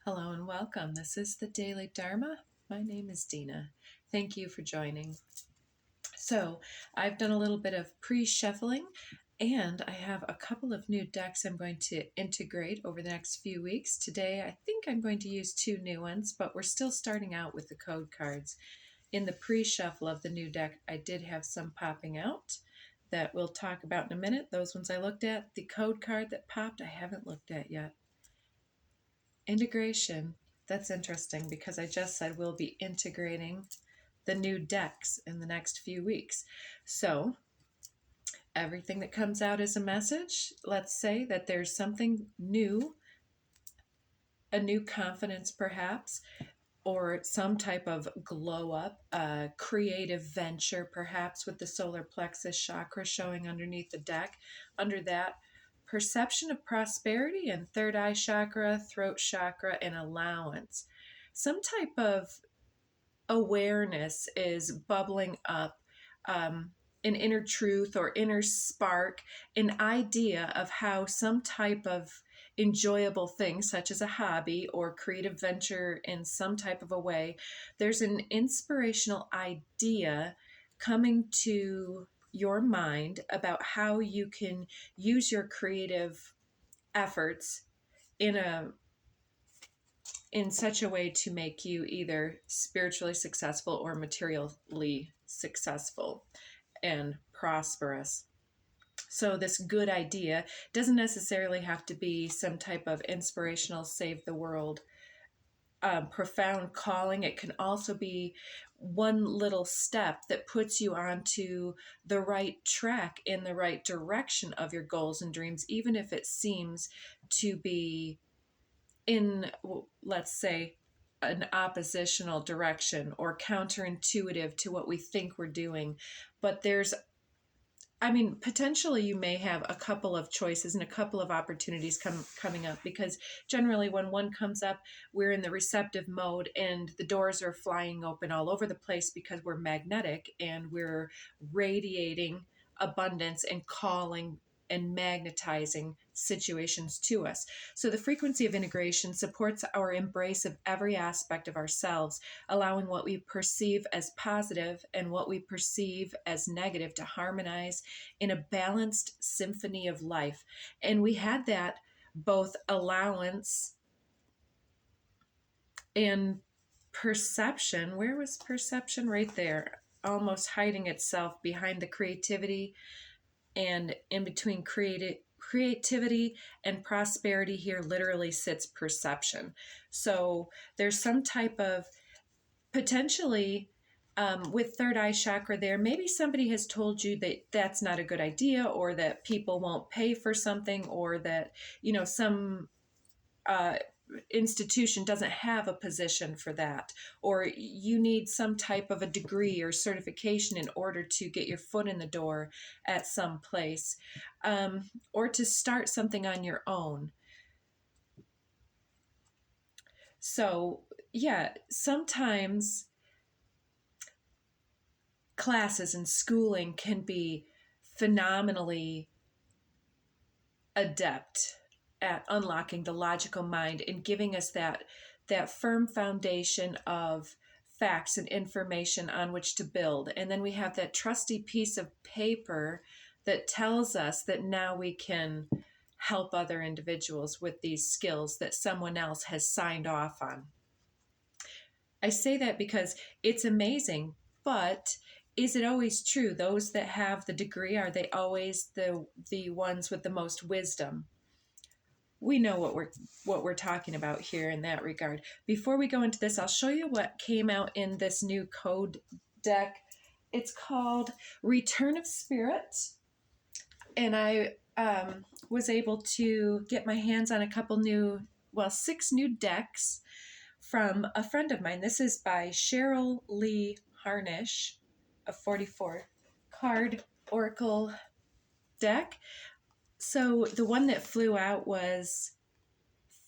Hello and welcome. This is the Daily Dharma. My name is Dina. Thank you for joining. So, I've done a little bit of pre-shuffling and I have a couple of new decks I'm going to integrate over the next few weeks. Today, I think I'm going to use two new ones, but we're still starting out with the code cards. In the pre-shuffle of the new deck, I did have some popping out that we'll talk about in a minute. Those ones I looked at. The code card that popped, I haven't looked at yet. Integration. That's interesting because I just said we'll be integrating the new decks in the next few weeks. So everything that comes out is a message. Let's say that there's something new, a new confidence perhaps, or some type of glow up, a creative venture perhaps with the solar plexus chakra showing underneath the deck. Under that, perception of prosperity and third eye chakra, throat chakra, and allowance. Some type of awareness is bubbling up, an inner truth or inner spark, an idea of how some type of enjoyable thing, such as a hobby or creative venture in some type of a way, there's an inspirational idea coming to your mind about how you can use your creative efforts in such a way to make you either spiritually successful or materially successful and prosperous. So this good idea doesn't necessarily have to be some type of inspirational save the world profound calling. It can also be one little step that puts you onto the right track in the right direction of your goals and dreams, even if it seems to be in, let's say, an oppositional direction or counterintuitive to what we think we're doing. But potentially you may have a couple of choices and a couple of opportunities coming up, because generally when one comes up, we're in the receptive mode and the doors are flying open all over the place because we're magnetic and we're radiating abundance and calling and magnetizing situations to us. So the frequency of integration supports our embrace of every aspect of ourselves, allowing what we perceive as positive and what we perceive as negative to harmonize in a balanced symphony of life. And we had that both allowance and perception. Where was perception? Right there, almost hiding itself behind the creativity, and in between creativity and prosperity here literally sits perception. So there's some type of potentially with third eye chakra there, maybe somebody has told you that that's not a good idea, or that people won't pay for something, or that some institution doesn't have a position for that, or you need some type of a degree or certification in order to get your foot in the door at some place, or to start something on your own. So yeah, sometimes classes and schooling can be phenomenally adept at unlocking the logical mind and giving us that firm foundation of facts and information on which to build. And then we have that trusty piece of paper that tells us that now we can help other individuals with these skills that someone else has signed off on. I say that because it's amazing, but is it always true? Those that have the degree, are they always the ones with the most wisdom? We know what we're talking about here in that regard. Before we go into this, I'll show you what came out in this new code deck. It's called Return of Spirit, and I was able to get my hands on six new decks from a friend of mine. This is by Cheryl Harnish, a 44 card oracle deck. So the one that flew out was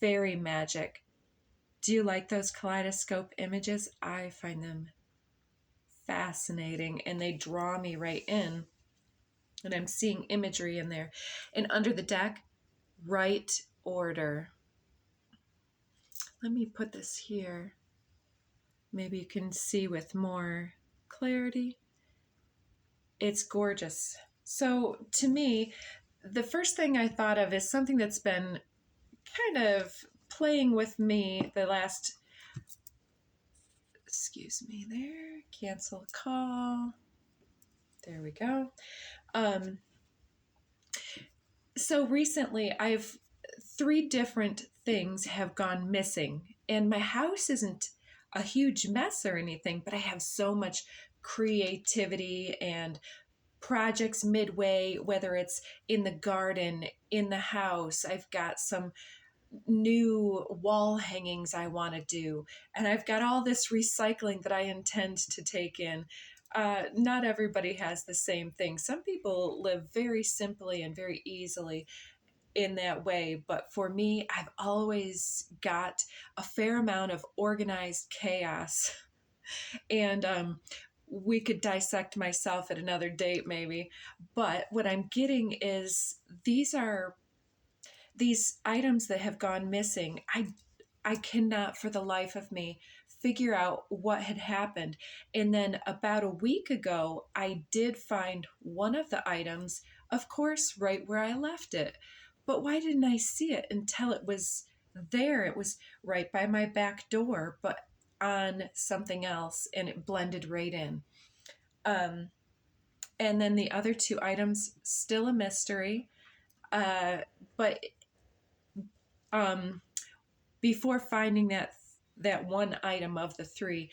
Fairy Magic. Do you like those kaleidoscope images? I find them fascinating and they draw me right in. And I'm seeing imagery in there. And under the deck, Right Order. let me put this here. Maybe you can see with more clarity. It's gorgeous. So to me, the first thing I thought of is something that's been kind of playing with me the last, excuse me there, cancel call. There we go. So recently I've 3 different things have gone missing, and my house isn't a huge mess or anything, but I have so much creativity and projects midway, whether it's in the garden, in the house. I've got some new wall hangings I want to do, and I've got all this recycling that I intend to take in. Not everybody has the same thing. Some people live very simply and very easily in that way, but for me, I've always got a fair amount of organized chaos. And we could dissect myself at another date maybe, but what I'm getting is these items that have gone missing. I cannot for the life of me figure out what had happened. And then about a week ago, I did find one of the items, of course, right where I left it. But why didn't I see it until it was there? It was right by my back door, but on something else, and it blended right in. And then the other 2 items, still a mystery. But before finding that one item of the 3,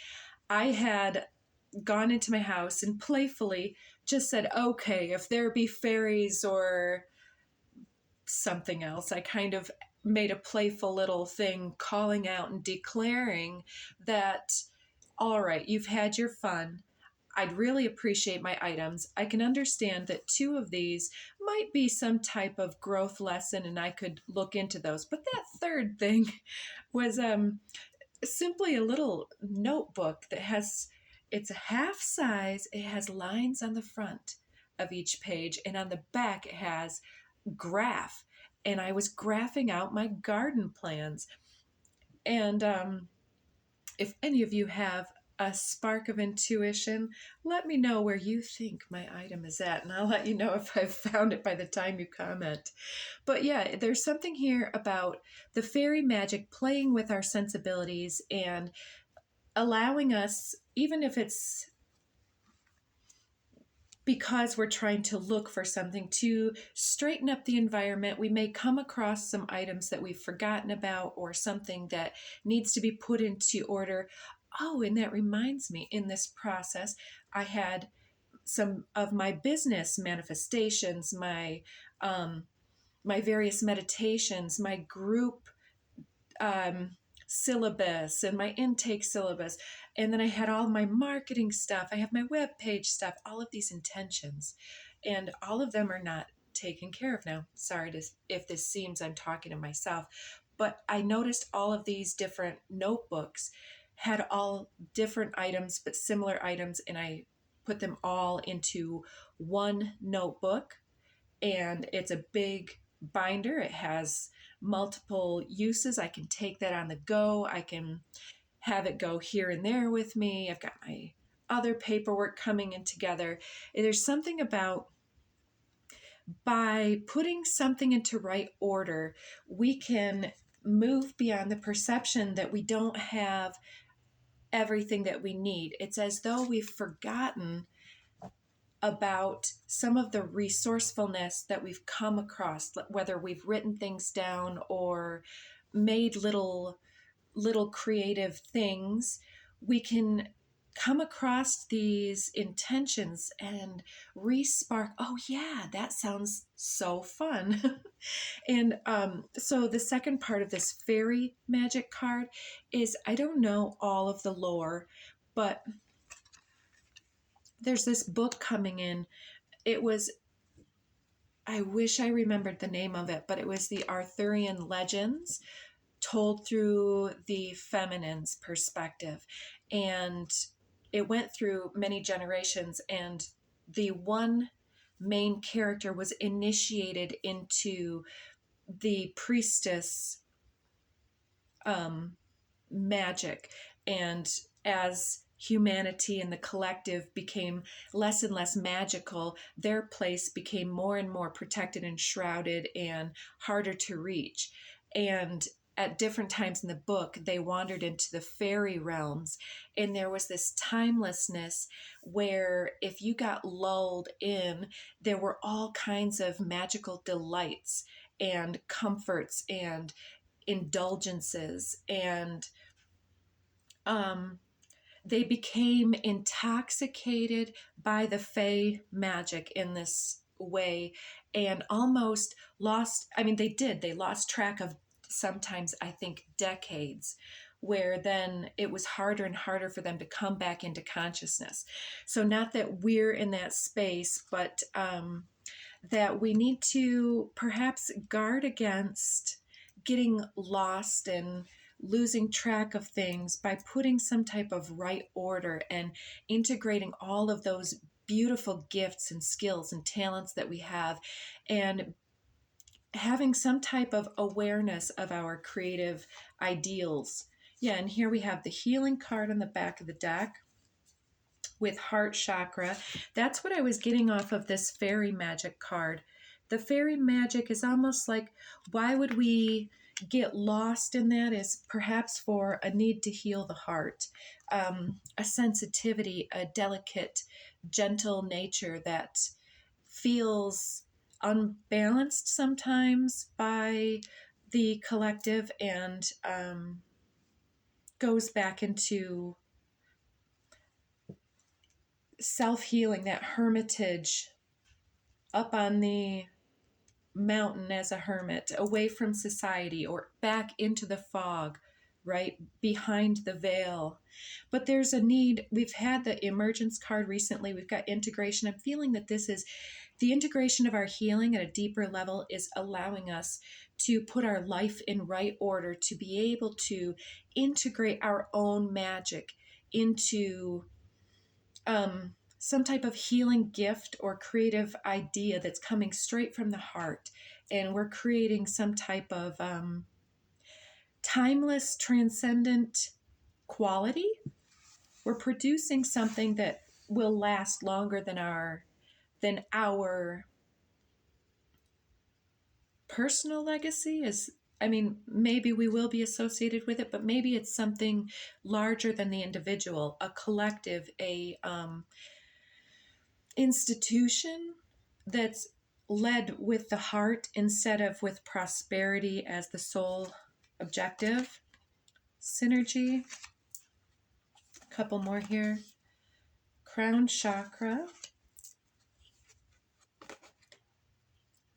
I had gone into my house and playfully just said, okay, if there be fairies or something else, I kind of made a playful little thing calling out and declaring that, all right, you've had your fun. I'd really appreciate my items. I can understand that 2 of these might be some type of growth lesson and I could look into those. But that third thing was simply a little notebook that it's a half size. It has lines on the front of each page, and on the back it has graph. And I was graphing out my garden plans. And if any of you have a spark of intuition, let me know where you think my item is at, and I'll let you know if I've found it by the time you comment. But yeah, there's something here about the fairy magic playing with our sensibilities and allowing us, even if it's because we're trying to look for something to straighten up the environment. We may come across some items that we've forgotten about or something that needs to be put into order. Oh, and that reminds me, in this process, I had some of my business manifestations, my various meditations, my group syllabus and my intake syllabus. And then I had all my marketing stuff. I have my web page stuff, all of these intentions. And all of them are not taken care of now. Sorry if this seems I'm talking to myself, but I noticed all of these different notebooks had all different items, but similar items. And I put them all into one notebook, and it's a big binder. It has multiple uses. I can take that on the go. I can have it go here and there with me. I've got my other paperwork coming in together. There's something about, by putting something into right order, we can move beyond the perception that we don't have everything that we need. It's as though we've forgotten about some of the resourcefulness that we've come across, whether we've written things down or made little creative things. We can come across these intentions and re-spark, oh yeah, that sounds so fun. And so the second part of this fairy magic card is, I don't know all of the lore, but there's this book coming in. It was, I wish I remembered the name of it, but it was the Arthurian legends told through the feminine's perspective. And it went through many generations, and the one main character was initiated into the priestess magic. And as humanity and the collective became less and less magical, their place became more and more protected and shrouded and harder to reach. And at different times in the book, they wandered into the fairy realms, and there was this timelessness where if you got lulled in, there were all kinds of magical delights and comforts and indulgences, and they became intoxicated by the Fey magic in this way and almost lost, I mean, they lost track of sometimes, I think, decades, where then it was harder and harder for them to come back into consciousness. So, not that we're in that space, but that we need to perhaps guard against getting lost and losing track of things by putting some type of right order and integrating all of those beautiful gifts and skills and talents that we have, and having some type of awareness of our creative ideals. Yeah, and here we have the healing card on the back of the deck with heart chakra. That's what I was getting off of this fairy magic card. The fairy magic is almost like, why would we get lost in that? Is perhaps for a need to heal the heart, a sensitivity, a delicate, gentle nature that feels unbalanced sometimes by the collective, and goes back into self-healing, that hermitage up on the mountain as a hermit, away from society, or back into the fog, right behind the veil. But there's a need. We've had the emergence card recently. We've got integration. I'm feeling that this is the integration of our healing at a deeper level, is allowing us to put our life in right order, to be able to integrate our own magic into some type of healing gift or creative idea that's coming straight from the heart. And we're creating some type of timeless, transcendent quality. We're producing something that will last longer than our personal legacy is. I mean, maybe we will be associated with it, but maybe it's something larger than the individual, a collective, a institution that's led with the heart instead of with prosperity as the sole objective. Synergy. A couple more here. Crown chakra.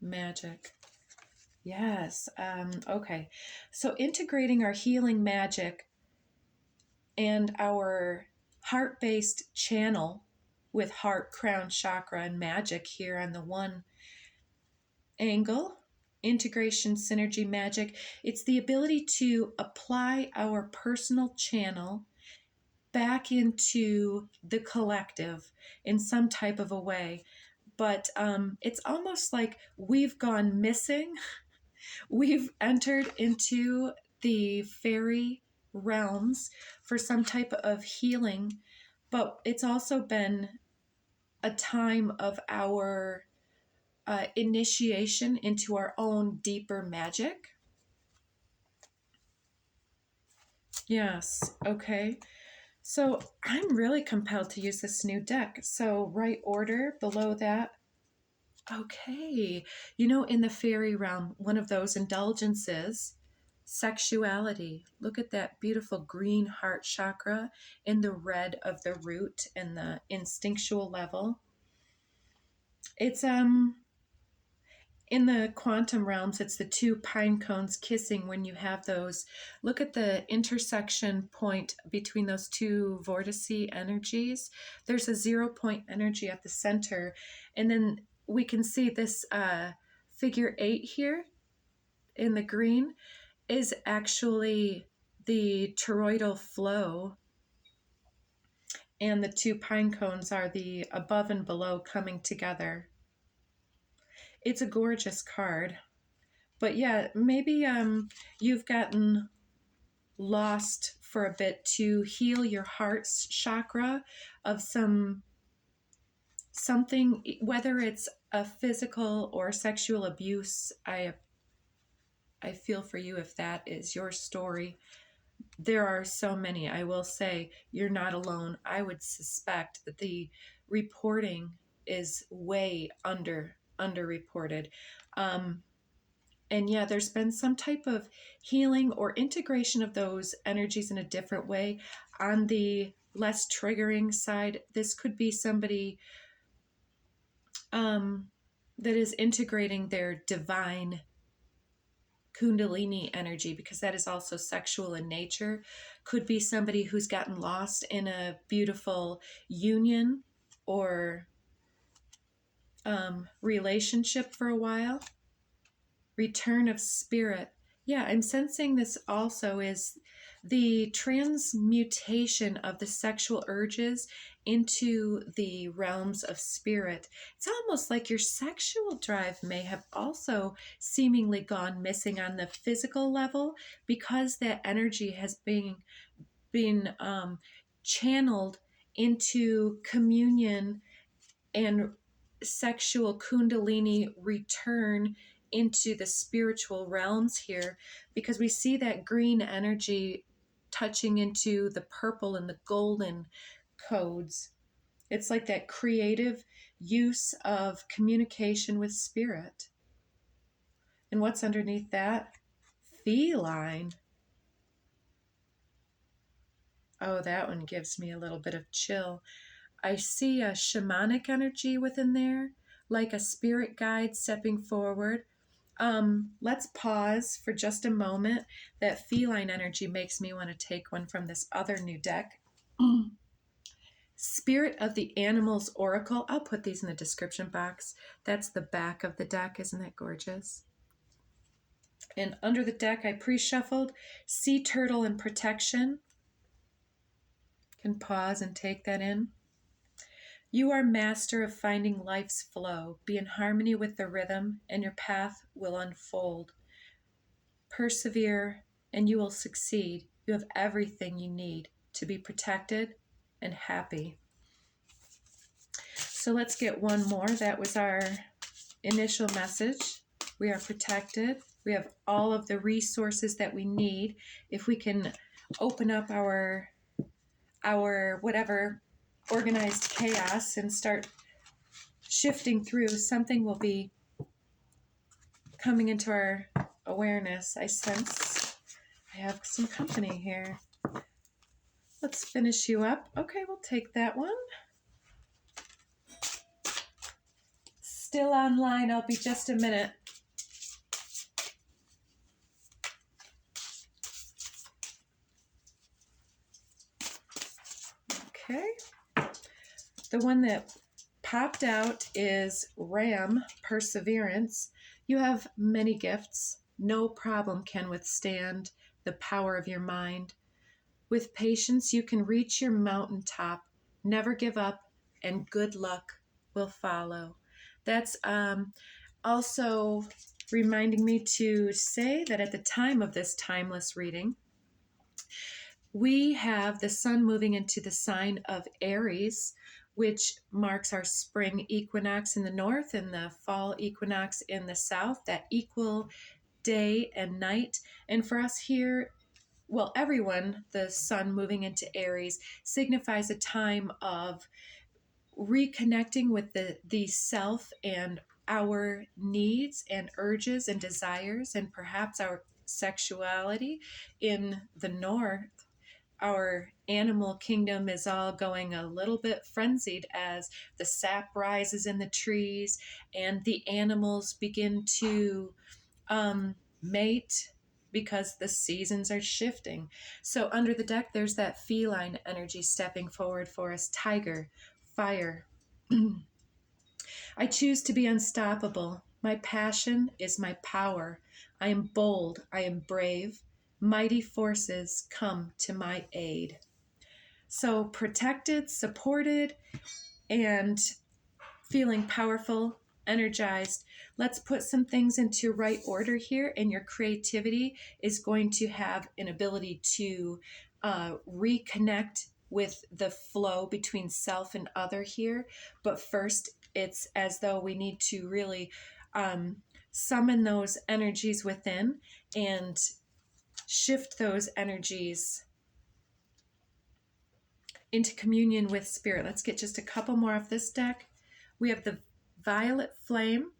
Magic. Yes. Okay. So integrating our healing magic and our heart-based channel with heart, crown chakra, and magic here on the one angle. Integration, synergy, magic. It's the ability to apply our personal channel back into the collective in some type of a way. But it's almost like we've gone missing. We've entered into the fairy realms for some type of healing, but it's also been a time of our initiation into our own deeper magic. Yes, okay. So I'm really compelled to use this new deck. So right order below that. Okay. You know, in the fairy realm, one of those indulgences, sexuality. Look at that beautiful green heart chakra in the red of the root and the instinctual level. It's in the quantum realms, it's the two pine cones kissing when you have those. Look at the intersection point between those two vortice energies. There's a 0 point energy at the center. And then we can see this figure 8 here in the green is actually the toroidal flow. And the two pine cones are the above and below coming together. It's a gorgeous card. But yeah, maybe you've gotten lost for a bit to heal your heart's chakra of something, whether it's a physical or sexual abuse. I feel for you if that is your story. There are so many. I will say you're not alone. I would suspect that the reporting is way underreported. And yeah, there's been some type of healing or integration of those energies in a different way. On the less triggering side, this could be somebody that is integrating their divine Kundalini energy, because that is also sexual in nature. Could be somebody who's gotten lost in a beautiful union or relationship for a while. Return of spirit. Yeah, I'm sensing this also is the transmutation of the sexual urges into the realms of spirit. It's almost like your sexual drive may have also seemingly gone missing on the physical level, because that energy has been channeled into communion and sexual kundalini return into the spiritual realms here, because we see that green energy touching into the purple and the golden codes. It's like that creative use of communication with spirit. And what's underneath that? Feline. Oh, that one gives me a little bit of chill. I see a shamanic energy within there, like a spirit guide stepping forward. Let's pause for just a moment. That feline energy makes me want to take one from this other new deck. Spirit of the Animals Oracle. I'll put these in the description box. That's the back of the deck. Isn't that gorgeous? And under the deck, I pre-shuffled Sea Turtle and Protection. Can pause and take that in. You are master of finding life's flow. Be in harmony with the rhythm, and your path will unfold. Persevere, and you will succeed. You have everything you need to be protected and happy. So let's get one more. That was our initial message. We are protected. We have all of the resources that we need. If we can open up our whatever organized chaos and start shifting through, something will be coming into our awareness. I sense I have some company here. Let's finish you up. Okay, we'll take that one. Still online. I'll be just a minute. Okay. The one that popped out is Ram, Perseverance. You have many gifts. No problem can withstand the power of your mind. With patience, you can reach your mountaintop. Never give up, and good luck will follow. That's also reminding me to say that at the time of this timeless reading, we have the sun moving into the sign of Aries, which marks our spring equinox in the north and the fall equinox in the south, that equal day and night. And for us here, well, everyone, the sun moving into Aries signifies a time of reconnecting with the self and our needs and urges and desires, and perhaps our sexuality. In the north, our animal kingdom is all going a little bit frenzied as the sap rises in the trees and the animals begin to mate, because the seasons are shifting. So under the deck, there's that feline energy stepping forward for us. Tiger, fire. I choose to be unstoppable. My passion is my power. I am bold. I am brave. Mighty forces come to my aid. So protected, supported, and feeling powerful, energized. Let's put some things into right order here, and your creativity is going to have an ability to reconnect with the flow between self and other here. But first, it's as though we need to really summon those energies within and shift those energies into communion with spirit. Let's get just a couple more of this deck. We have the Violet Flame,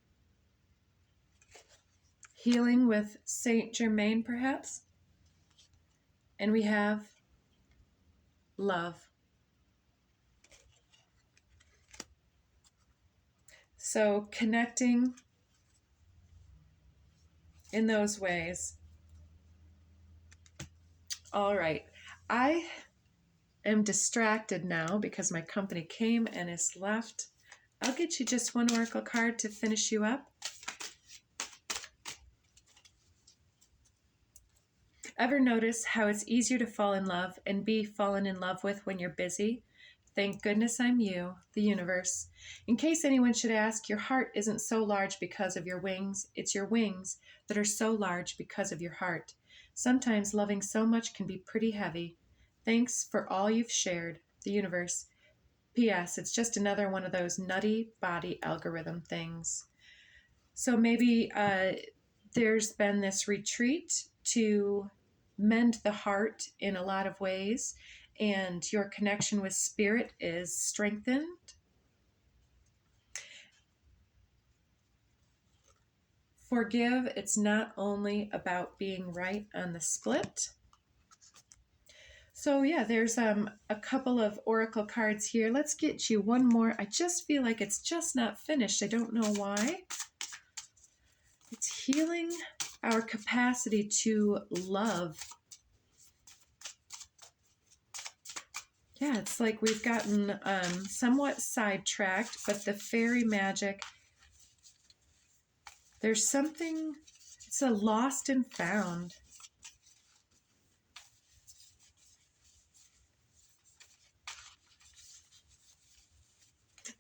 healing with Saint Germain, perhaps. And we have Love. So connecting in those ways. All right. I am distracted now because my company came and is left. I'll get you just one oracle card to finish you up. Ever notice how it's easier to fall in love and be fallen in love with when you're busy? Thank goodness I'm you, the universe. In case anyone should ask, your heart isn't so large because of your wings. It's your wings that are so large because of your heart. Sometimes loving so much can be pretty heavy. Thanks for all you've shared, the universe. P.S. It's just another one of those nutty body algorithm things. So maybe there's been this retreat to mend the heart in a lot of ways, and your connection with spirit is strengthened. Forgive, it's not only about being right on the split. So yeah, there's a couple of oracle cards here. Let's get you one more. I just feel like it's just not finished. I don't know why. It's healing our capacity to love. Yeah, it's like we've gotten somewhat sidetracked, but the fairy magic, there's something, it's a lost and found.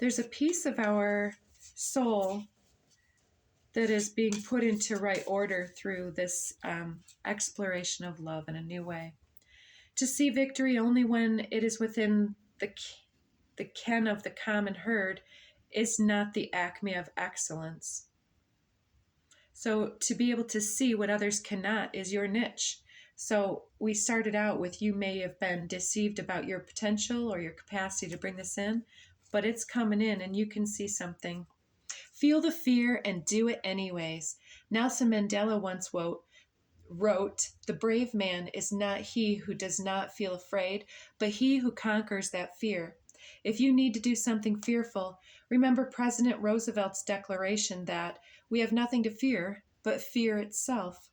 There's a piece of our soul that is being put into right order through this exploration of love in a new way. To see victory only when it is within the ken of the common herd is not the acme of excellence. So to be able to see what others cannot is your niche. So we started out with, you may have been deceived about your potential or your capacity to bring this in, but it's coming in and you can see something. Feel the fear and do it anyways. Nelson Mandela once wrote, the brave man is not he who does not feel afraid, but he who conquers that fear. If you need to do something fearful, remember President Roosevelt's declaration that we have nothing to fear but fear itself.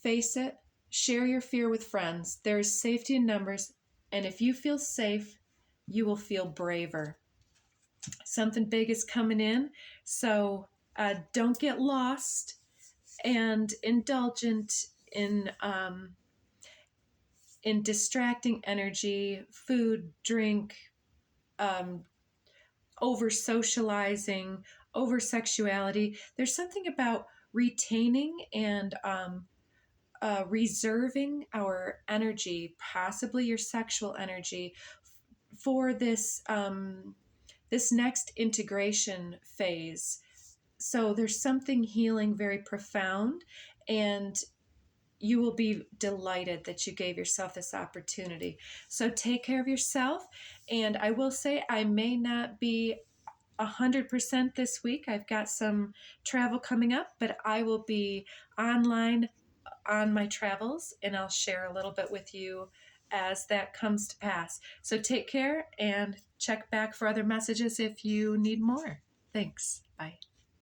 Face it, share your fear with friends. There is safety in numbers, and if you feel safe, you will feel braver. Something big is coming in, so don't get lost and indulgent in distracting energy, food, drink, over socializing, over sexuality. There's something about retaining and reserving our energy, possibly your sexual energy, for this this next integration phase. So there's something healing very profound, and you will be delighted that you gave yourself this opportunity. So take care of yourself. And I will say I may not be 100% this week. I've got some travel coming up, but I will be online on my travels, and I'll share a little bit with you as that comes to pass. So take care and check back for other messages if you need more. Thanks. Bye.